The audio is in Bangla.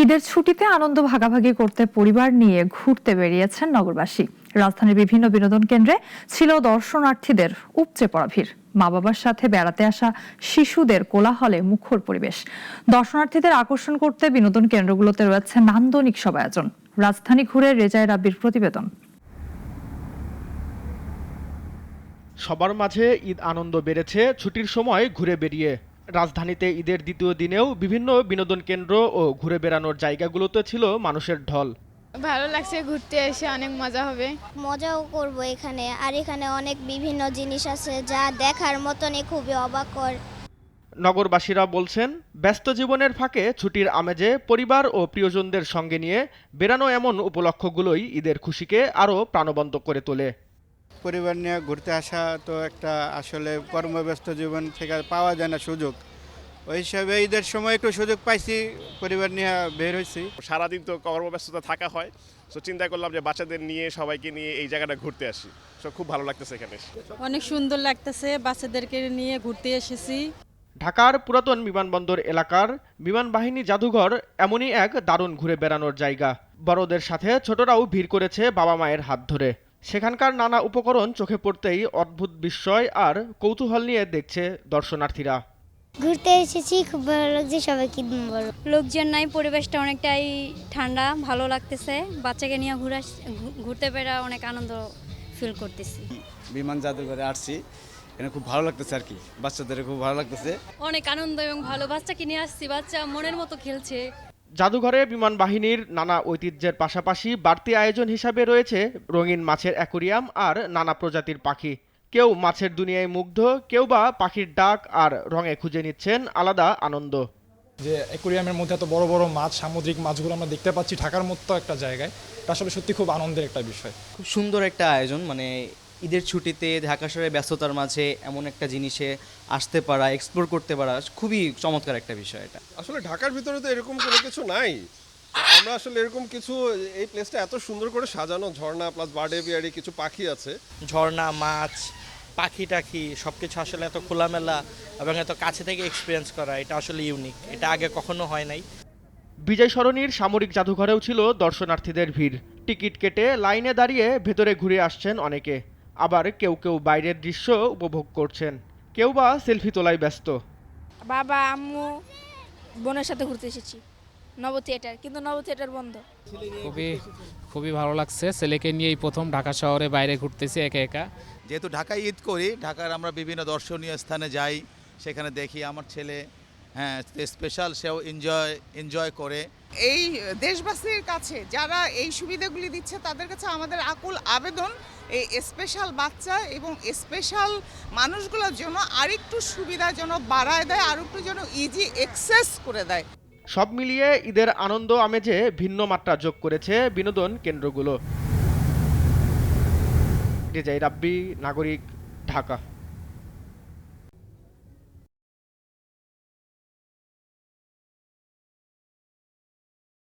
ঈদের ছুটিতে আনন্দ ভাগাভাগি করতে পরিবার নিয়ে ঘুরতে বেরিয়েছেন নগরবাসী। রাজধানীর বিভিন্ন বিনোদন কেন্দ্রে ছিল দর্শনার্থীদের উপচে পড়া ভিড়। মা বাবার সাথে বেড়াতে আসা শিশুদের কোলাহলে মুখর পরিবেশ। দর্শনার্থীদের আকর্ষণ করতে বিনোদন কেন্দ্রগুলোতে রয়েছে নান্দনিক সব আয়োজন। রাজধানী ঘুরে রেজায় রাব্বির প্রতিবেদন। সবার মাঝে ঈদ আনন্দ বেড়েছে ছুটির সময় ঘুরে বেরিয়ে। রাজধানীতে ঈদের দ্বিতীয় দিনেও বিভিন্ন বিনোদন কেন্দ্র ও ঘুরে বেড়ানোর জায়গাগুলোতে ছিল মানুষের ঢল। ভালো লাগছে, ঘুরতে এসে অনেক মজা হবে। মজাও করব এখানে, আর এখানে অনেক বিভিন্ন জিনিস আছে যা দেখার মতনই, খুবই অবাকর। নগরবাসীরা বলছেন, ব্যস্ত জীবনের ফাঁকে ছুটির আমেজে পরিবার ও প্রিয়জনদের সঙ্গে নিয়ে বেড়ানো এমন উপলক্ষগুলোই ঈদের খুশিকে আরও প্রাণবন্ত করে তোলে। পরিবার নিয়ে ঘুরতে আসা তো একটা আসলে কর্মব্যস্ত জীবন থেকে পাওয়া যায় না সুযোগ। ওই হিসাবে ঈদের সময় একটু সুযোগ পাইছি, পরিবার নিয়ে বের হয়েছি। সারাদিন তো কর্মব্যস্ততা থাকা হয়, তো চিন্তা করলাম যে বাচ্চাদের নিয়ে সবাইকে নিয়ে এই জায়গাটা ঘুরতে আসি। তো খুব ভালো লাগতেছে এখানে, অনেক সুন্দর লাগতেছে, বাচ্চাদেরকে নিয়ে ঘুরতে এসেছি। ঢাকার পুরাতন বিমানবন্দর এলাকার বিমান বাহিনী জাদুঘর এমনই এক দারুণ ঘুরে বেড়ানোর জায়গা। বড়দের সাথে ছোটরাও ভিড় করেছে বাবা মায়ের হাত ধরে। সেখানকার নানা উপকরণ চোখে পড়তেই অদ্ভুত বিস্ময় আর কৌতূহল নিয়ে দেখছে দর্শনার্থীরা। ঘুরতে এসেছি, খুব ভালো লাগছে, সবাইকে বলো। লোকজন নাই, পরিবেশটা অনেকটাই ঠান্ডা, ভালো লাগতেছে। বাচ্চাকে নিয়ে ঘুরতে পেরে অনেক আনন্দ ফিল করতেছি। বিমান জাদুঘরে আসছি, এখানে খুব ভালো লাগতেছে আর কি, বাচ্চাদের খুব ভালো লাগতেছে। অনেক আনন্দ এবং ভালো, বাচ্চাকে নিয়ে আসছি, বাচ্চা মনের মতো খেলছে। জাদুঘরে বিমান বাহিনীর নানা ঐতিহ্যের পাশাপাশি বাড়তি আয়োজন হিসাবে রয়েছে রঙিন মাছের অ্যাকোরিয়াম আর নানা প্রজাতির পাখি। কেউ মাছের দুনিয়ায় মুগ্ধ, কেউ বা পাখির ডাক আর রঙে খুঁজে নিচ্ছেন আলাদা আনন্দ। যে অ্যাকোরিয়ামের মধ্যে এত বড় বড় মাছ, সামুদ্রিক মাছগুলো আমরা দেখতে পাচ্ছি ঢাকার মতো একটা জায়গায়, এটা আসলে সত্যি খুব আনন্দের একটা বিষয়। খুব সুন্দর একটা আয়োজন, মানে ঈদের ছুটিতে ঢাকা শহরের ব্যস্ততার মাঝে এমন একটা জিনিসে আসতে পারা, এক্সপ্লোর করতে পারা খুবই চমৎকার একটা বিষয়। এটা আসলে ঢাকার ভিতরে তো এরকম কোনো কিছু নাই। আমরা আসলে এরকম কিছু, এই প্লেসটা এত সুন্দর করে সাজানো, ঝর্ণা প্লাস বার্ড এভিয়ারি, কিছু পাখি আছে, ঝর্ণা, মাছ, পাখি টাখি সব কিছু আসলে এত খোলামেলা এবং এত কাছে থেকে এক্সপিরিয়েন্স করা, এটা আসলে ইউনিক, এটা আগে কখনো হয় নাই। বিজয় সরণির সামরিক জাদুঘরেও ছিল দর্শনার্থীদের ভিড়। টিকিট কেটে লাইনে দাঁড়িয়ে ভেতরে ঘুরে আসছেন অনেকে। আবার কেউ কেউ বাইরের দৃশ্য উপভোগ করছেন, কেউ বা সেলফি তোলায় ব্যস্ত। বাবা, আম্মু, বোনের সাথে ঘুরতে এসেছি নব থিয়েটার, কিন্তু নব থিয়েটার বন্ধ। খুবই ভালো লাগছে, ছেলেকে নিয়েই প্রথম ঢাকা শহরে বাইরে ঘুরতেছি একা একা। যেহেতু ঢাকায় ঈদ করি, ঢাকার আমরা বিভিন্ন দর্শনীয় স্থানে যাই, সেখানে দেখি আমার ছেলে স্পেশাল, সেও এনজয় করে। এই দেশবাসীর কাছে যারা এই সুবিধাগুলি দিচ্ছে, তাদের কাছে আমাদের আকুল আবেদন, এই স্পেশাল বাচ্চা এবং স্পেশাল মানুষগুলোর জন্য আরেকটু সুবিধা যেন বাড়ায় দেয়, আর একটু যেন ইজি অ্যাক্সেস করে দেয়। সব মিলিয়ে ঈদের আনন্দ আমেজে ভিন্ন মাত্রা যোগ করেছে বিনোদন কেন্দ্রগুলো। রেজাই রাব্বি, নাগরিক, ঢাকা।